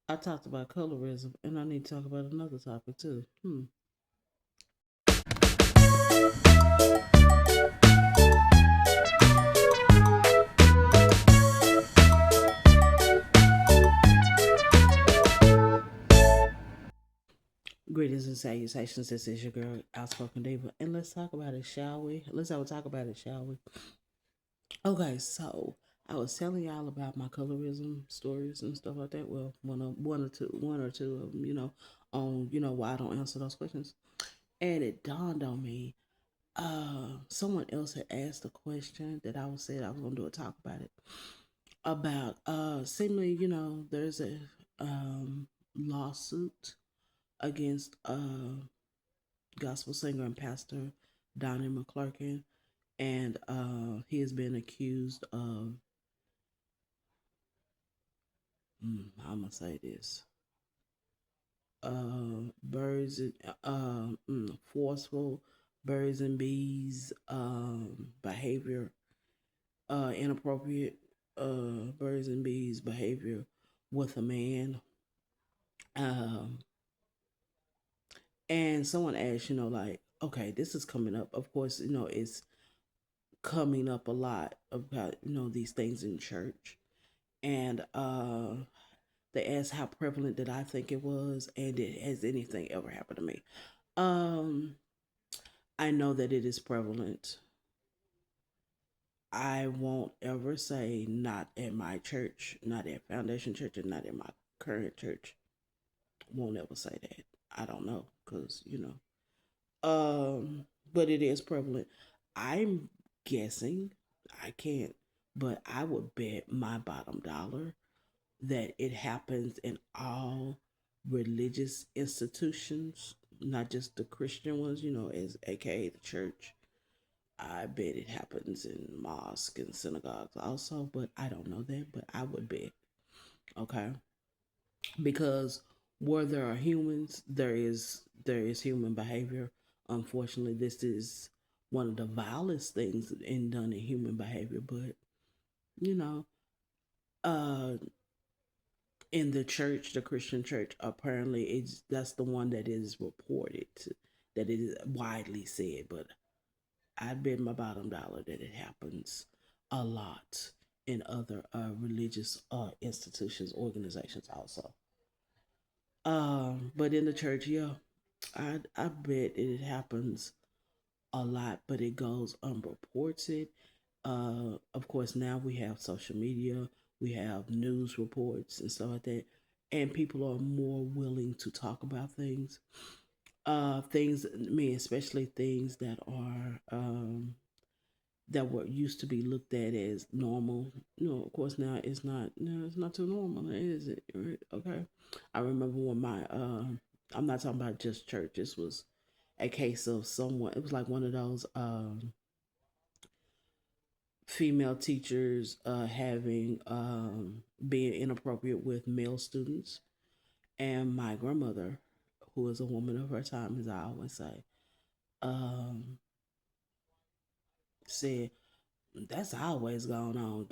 I talked about colorism, and I need to talk about another topic too. Greetings and salutations. This is your girl, Outspoken Diva, and let's talk about it, shall we? Let's have a talk about it, shall we? Okay, so I was telling y'all about my colorism stories and stuff like that. Well, one or two of them, on why I don't answer those questions. And it dawned on me. Someone else had asked a question that I was said I was gonna do a talk about it. About seemingly, there's a lawsuit against gospel singer and pastor Donnie McClurkin, and he has been accused of. I'm gonna say this: birds, forceful birds and bees behavior, inappropriate birds and bees behavior with a man. Um, and someone asked, like, okay, this is coming up. Of course, it's coming up a lot about these things in church, and they asked how prevalent did I think it was, and has anything ever happened to me. um I know that it is prevalent. I won't ever say not at my church, not at Foundation Church, and not at my current church. Won't ever say that. I don't know, because but it is prevalent. I'm guessing, I can't, but I would bet my bottom dollar that it happens in all religious institutions, not just the Christian ones, as aka the church. I bet it happens in mosques and synagogues also, but I don't know that, but I would bet. Okay. Because where there are humans, there is human behavior. Unfortunately, this is one of the vilest things in done in human behavior, but you know, uh in the church, the Christian church, apparently that's the one that is reported, that it is widely said. But I'd bet my bottom dollar that it happens a lot in other religious institutions, organizations also. But in the church, yeah, I bet it happens a lot, but it goes unreported. Of course, now we have social media, we have news reports and stuff like that, and people are more willing to talk about things. Things, I mean, especially things that were used to be looked at as normal. Of course, now it's not. No, it's not too normal, is it? Right? Okay. I remember when I'm not talking about just church. This was a case of someone. It was like one of those female teachers having being inappropriate with male students, and my grandmother, who is a woman of her time, as I always say, um, said that's always going on.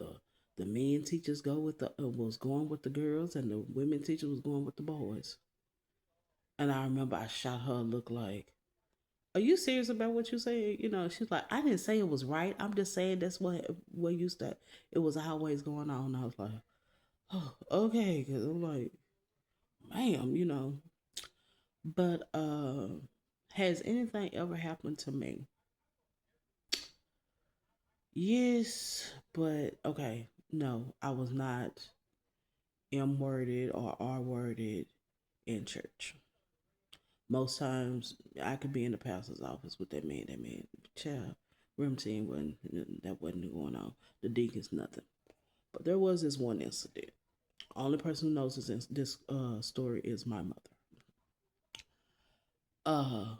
The men teachers go with the was going with the girls, and the women teachers was going with the boys. And I remember I shot her a look like, "Are you serious about what you say?" She's like, "I didn't say it was right. I'm just saying that's what used to. It was always going on." I was like, "Oh, okay," because I'm like, "Ma'am," But has anything ever happened to me? Yes, but okay. No, I was not M worded or R worded in church. Most times I could be in the pastor's office with that man. That man, child, room team wasn't going on. The deacons, nothing. But there was this one incident. Only person who knows this story is my mother. Uh,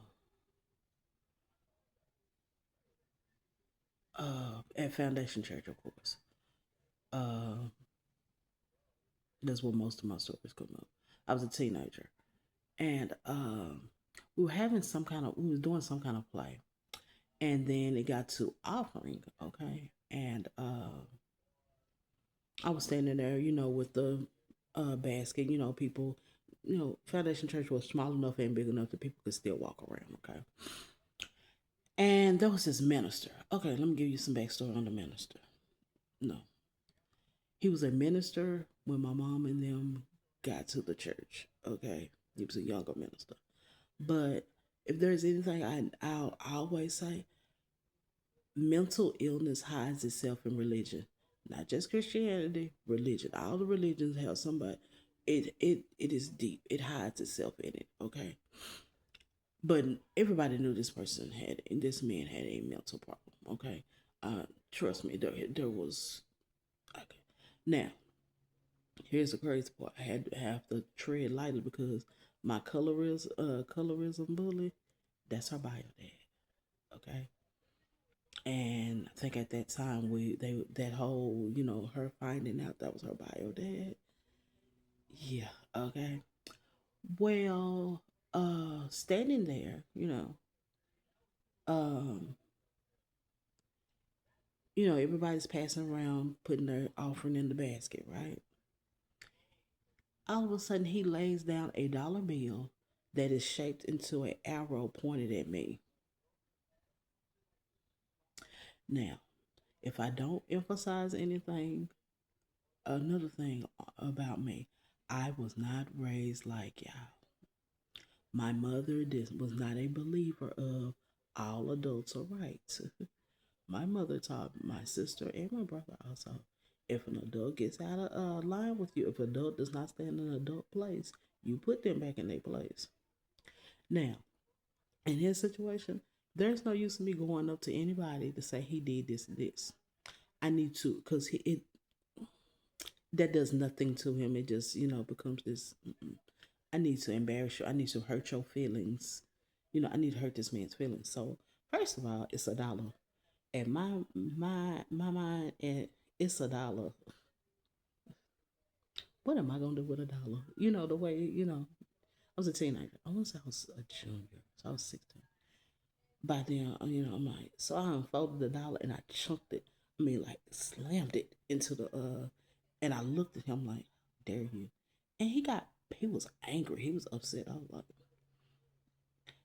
at Foundation Church, of course. Uh, that's where most of my stories come up. I was a teenager, and we was doing some kind of play, and then it got to offering, okay, and I was standing there, with the basket. People, Foundation Church was small enough and big enough that people could still walk around. Okay. And there was this minister. Okay, let me give you some backstory on the minister. No, he was a minister when my mom and them got to the church. Okay, he was a younger minister. But if there's anything I'll always say, mental illness hides itself in religion, not just Christianity, religion. All the religions have somebody. It is deep. It hides itself in it. Okay, but everybody knew this man had a mental problem. Okay, trust me, there was. Okay, now here's the crazy part. I had to have to tread lightly because my colorism bully, that's her bio dad. Okay, and I think at that time that whole her finding out that was her bio dad. Yeah. Okay. Well, standing there, um, everybody's passing around putting their offering in the basket, right? All of a sudden, he lays down a dollar bill that is shaped into an arrow pointed at me. Now, if I don't emphasize anything, another thing about me, I was not raised like y'all. My mother was not a believer of all adults are right. My mother taught my sister and my brother also, if an adult gets out of line with you, if an adult does not stand in an adult place, you put them back in their place. Now, in his situation, there's no use in me going up to anybody to say he did this and this. I need to, because it that does nothing to him. It just becomes this. I need to embarrass you. I need to hurt your feelings. I need to hurt this man's feelings. So first of all, it's a dollar. At my mind, and it's a dollar. What am I gonna do with a dollar? The way I was a teenager. I was a junior, so I was 16. By then, I'm like, so I unfolded the dollar and I chunked it. I mean, like slammed it into the and I looked at him like, dare you? And he was angry. He was upset. I was like,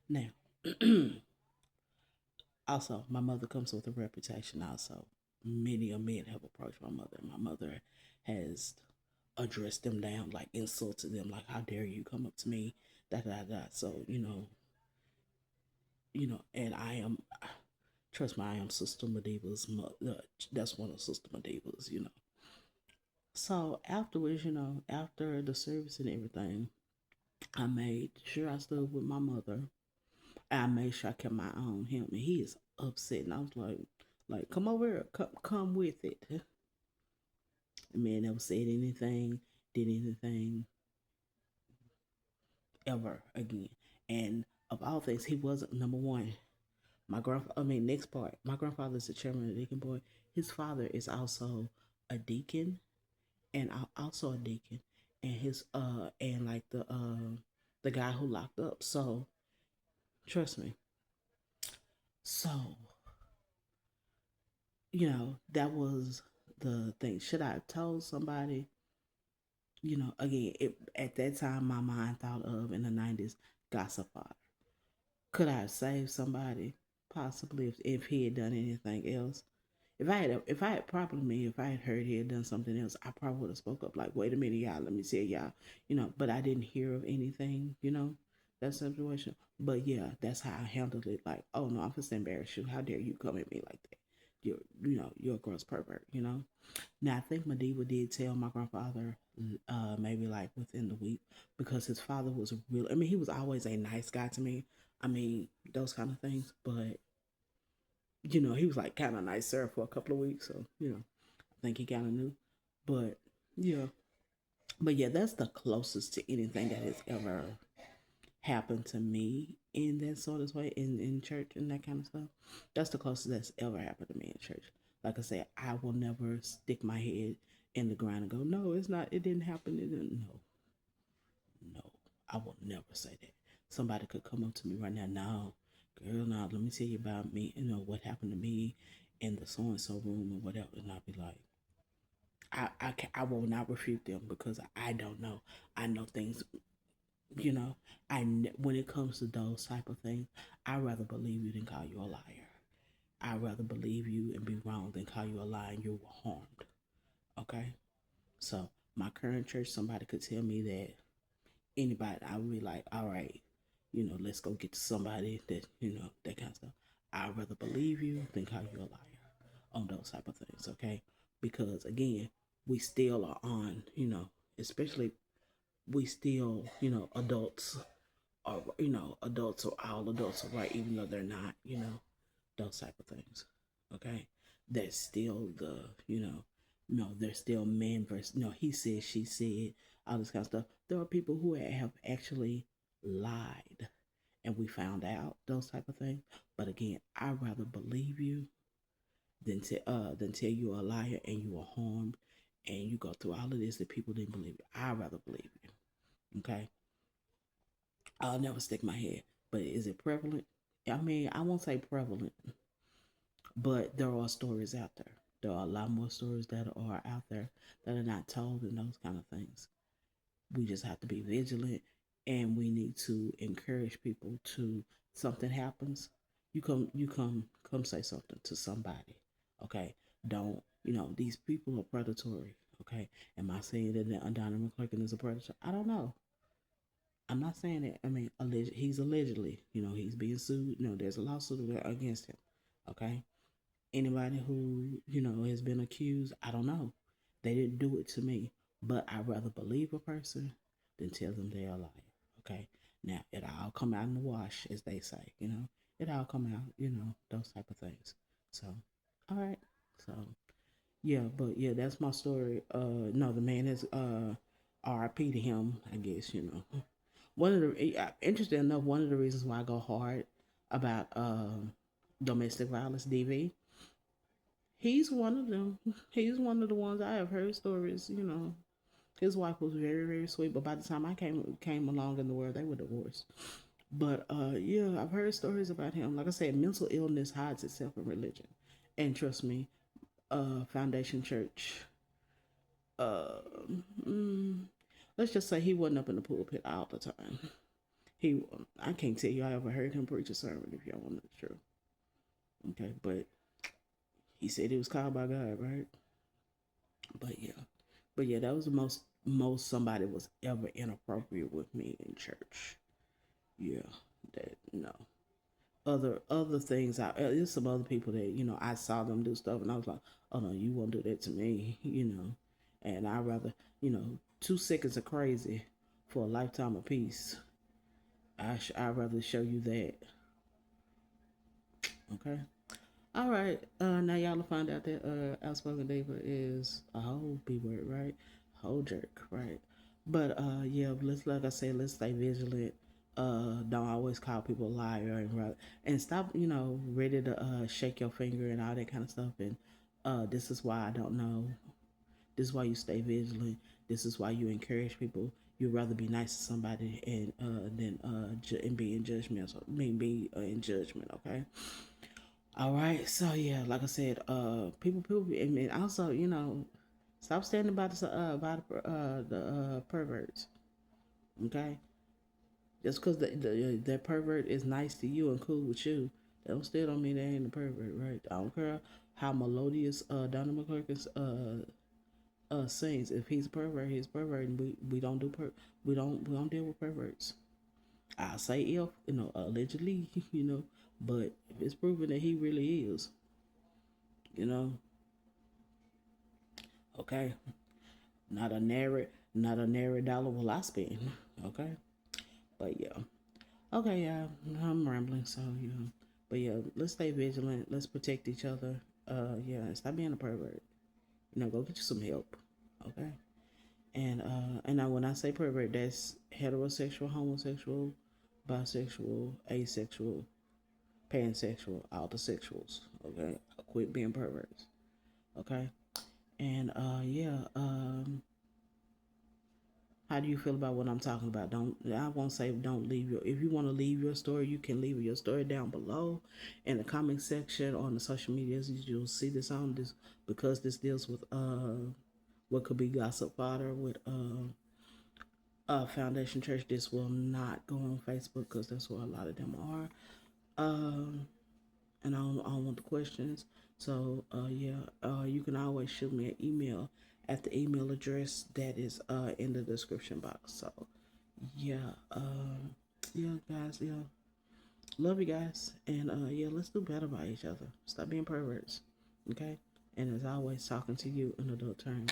now, also, my mother comes with a reputation. Also, many a men have approached my mother. My mother has addressed them down, like insulted them, like, how dare you come up to me, da da da. So, and I am, trust me, I am Sister Mediva's mother. That's one of Sister Mediva's. So afterwards, after the service and everything, I made sure I stood with my mother. I made sure I kept my eye on him, and he is upset. And I was like, come over here, come with it. The man never said anything, did anything ever again. And of all things, he wasn't number one. Next part. My grandfather is the chairman of the deacon board. His father is also a deacon, and also a deacon, and his and like the guy who locked up. So trust me. So that was the thing. Should I have told somebody? Again, at that time, my mind thought of in the 90s gossip fodder. Could I have saved somebody? Possibly if he had done anything else. If I had probably me, if I had heard he had done something else, I probably would have spoke up like, wait a minute, y'all, let me tell y'all, but I didn't hear of anything, that situation. But yeah, that's how I handled it. Like, oh no, I'm just embarrassed you. How dare you come at me like that? You're a gross pervert. Now I think Madiba did tell my grandfather, maybe like within the week, because his father was real. I mean, he was always a nice guy to me. I mean, those kind of things, but he was like kind of nicer for a couple of weeks. So, I think he kind of knew. But yeah, but yeah, that's the closest to anything that has ever happened to me in that sort of way in church and that kind of stuff. That's the closest that's ever happened to me in church. Like I said, I will never stick my head in the ground and go, no, it's not, it didn't happen. It didn't. No, no, I will never say that. Somebody could come up to me right now. No, girl, no, let me tell you about me. What happened to me in the so and so room or whatever. And I'll be like, I will not refute them because I don't know. I know things, you know. When it comes to those type of things, I rather believe you than call you a liar. I rather believe you and be wrong than call you a liar and you were harmed. Okay, so my current church, somebody could tell me that anybody, I would be like, all right, let's go get to somebody that that kind of stuff. I'd rather believe you than call you a liar on those type of things. Okay, because again, we still are on, especially we still, adults are, adults are all adults are right, even though they're not, those type of things. Okay, that's still the, no, they're still man versus, he said, she said, all this kind of stuff. There are people who have actually lied, and we found out those type of things. But again, I'd rather believe you than tell you a liar and you are harmed, and you go through all of this that people didn't believe you. I'd rather believe you. Okay, I'll never stick my head. But is it prevalent? I mean, I won't say prevalent, but there are stories out there. There are a lot more stories that are out there that are not told and those kind of things. We just have to be vigilant, and we need to encourage people to, something happens, come say something to somebody. Okay. Don't, these people are predatory. Okay. Am I saying that Donald McClurkin is a predator? I don't know. I'm not saying that. I mean, he's allegedly, he's being sued. There's a lawsuit against him. Okay. Anybody who, has been accused, I don't know. They didn't do it to me. But I'd rather believe a person than tell them they're a liar. Okay. Now, it all come out in the wash, as they say, It all come out, those type of things. So, all right. So, yeah, but yeah, that's my story. No, the man is RIP to him, I guess, One of the interesting enough, one of the reasons why I go hard about domestic violence, DV, he's one of them. He's one of the ones I have heard stories. His wife was very, very sweet, but by the time I came along in the world, they were divorced. But yeah, I've heard stories about him. Like I said, mental illness hides itself in religion, and trust me, Foundation Church. Uh, mm, let's just say he wasn't up in the pulpit all the time. I can't tell you I ever heard him preach a sermon. If y'all want the truth, okay, but he said he was called by God, right? But yeah, that was the most somebody was ever inappropriate with me in church. Yeah, that no. Other things, there's some other people that I saw them do stuff, and I was like, oh no, you won't do that to me, And I rather, 2 seconds of crazy for a lifetime of peace. I'd rather show you that. Okay. All right. Now y'all will find out that outspoken diva is a whole b word, right? Whole jerk, right? But yeah, let's, like I said, let's stay vigilant. Don't always call people a liar, and stop, ready to shake your finger and all that kind of stuff. And this is why I don't know. This is why you stay vigilant. This is why you encourage people. You'd rather be nice to somebody and than and be in judgment. So, be in judgment. Okay. All right. So yeah, like I said, people, and also, stop standing by the perverts. Okay. Just because that pervert is nice to you and cool with you, that don't mean they ain't a pervert, right? I don't care how melodious Donna McClurkin sings. If he's a pervert, he's a pervert, and we don't deal with perverts. I say if, allegedly, but if it's proven that he really is, you know, okay, not a nary dollar will I spend, okay, but yeah, okay, yeah, I'm rambling, so but yeah, let's stay vigilant, let's protect each other, yeah, and stop being a pervert, go get you some help, okay, and now when I say pervert, that's heterosexual, homosexual, bisexual, asexual, pansexual, all the sexuals. Okay, quit being perverts. Okay, and yeah, how do you feel about what I'm talking about? I won't say don't leave your. If you want to leave your story, you can leave your story down below in the comment section on the social medias. You'll see this on this because this deals with what could be gossip fodder with Foundation Church. This will not go on Facebook because that's where a lot of them are. And I don't want the questions. So yeah, you can always shoot me an email at the email address that is in the description box. So yeah, yeah, guys, yeah, love you guys, and yeah, let's do better by each other. Stop being perverts, okay? And as always, talking to you in adult terms.